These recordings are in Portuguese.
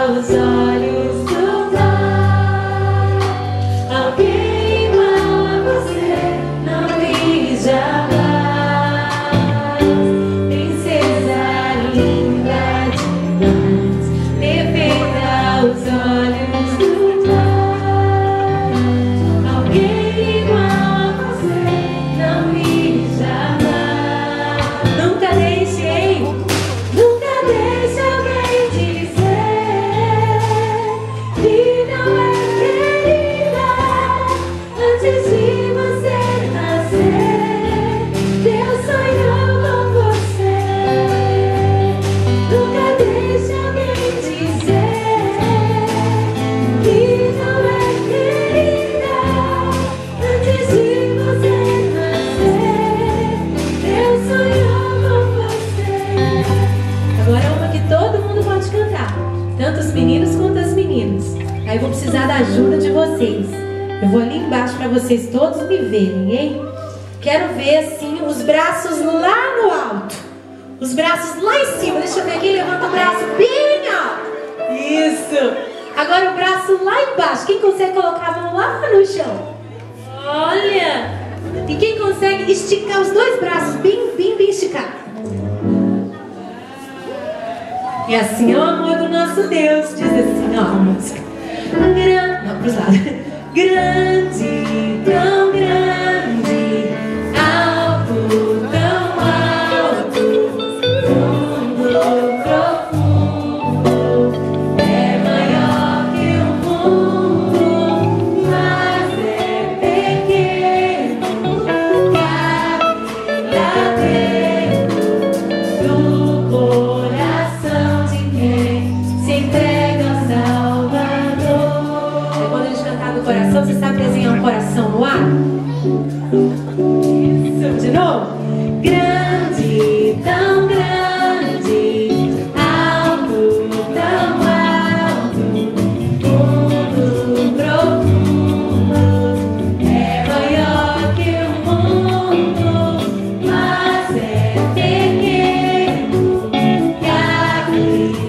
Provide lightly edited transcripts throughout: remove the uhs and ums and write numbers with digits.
aos olhos do Pai. Alguém igual a você não vi jamais. Princesa linda demais, perfeita aos olhos do Pai. Alguém igual a você não vi jamais. Nunca deixei alguém dizer que não é querida antes de você nascer. Deus sonhou com você. Nunca deixe alguém dizer que não é querida antes de você nascer. Deus sonhou com você. Agora uma que todo mundo pode cantar, tanto os meninos quanto as meninas. Aí eu vou precisar da ajuda de vocês. Eu vou ali embaixo para vocês todos me verem, hein? Quero ver assim os braços lá no alto, os braços lá em cima. Deixa eu ver aqui, levanta o braço bem alto. Isso. Agora o braço lá embaixo. Quem consegue colocar a mão lá no chão? Olha. E quem consegue esticar os dois braços bem esticados? E assim é o amor do nosso Deus. Diz assim, ó, a música. Não, pros lados. Grande, tão grande, alto, tão alto, fundo, profundo, é maior que o mundo, mas é pequeno, cabe lá dentro do coração de quem se entrega ao Salvador. Quando a gente cantar do coração, você sabe desenhar um coração no ar? Isso, de novo. Grande, tão grande, alto, tão alto, fundo, profundo, é maior que o mundo, mas é pequeno, cabe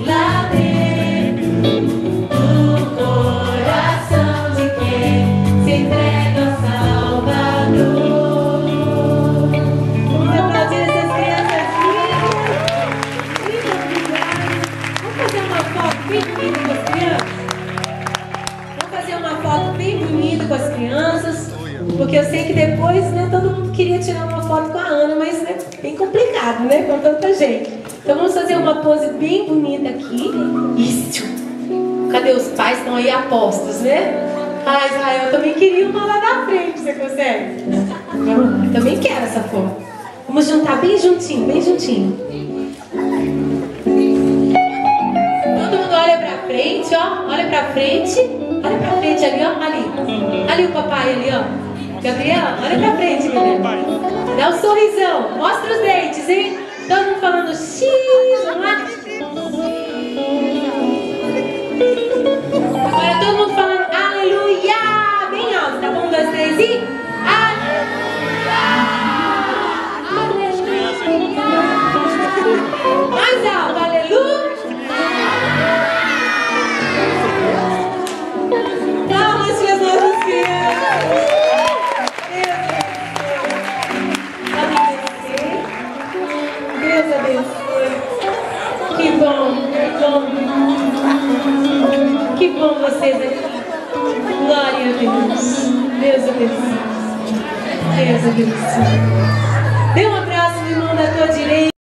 lá dentro do coração de quem se entrega ao Salvador. Vamos aplaudir essas crianças lindas. Vamos fazer uma foto bem bonita com as crianças? Vamos fazer uma foto bem bonita com as crianças, porque eu sei que depois, né, todo mundo queria tirar uma foto com a Ana, mas é bem complicado, né, com tanta gente. Então vamos fazer uma pose bem bonita aqui. Isso. Cadê os pais? Estão aí apostos, né? Ah, Israel, eu também queria uma lá na frente. Você consegue? Eu também quero essa foto. Vamos juntar bem juntinho, bem juntinho. Todo mundo olha pra frente, ó. Olha pra frente. Olha pra frente ali, ó. Ali. Ali o papai, ali, ó. Gabriel, olha pra frente, menino. Dá um sorrisão. Mostra os dentes, hein? Todo mundo falando X, vamos lá? Agora todo mundo falando aleluia, bem alto, tá bom? 1, 2, 3 e aleluia, aleluia. Mais alto, aleluia. Palmas para as nossas crianças. Deus abençoe. Que bom, que bom. Que bom vocês aqui. Glória a Deus. Deus abençoe. Deus abençoe. Dê um abraço no irmão da tua direita.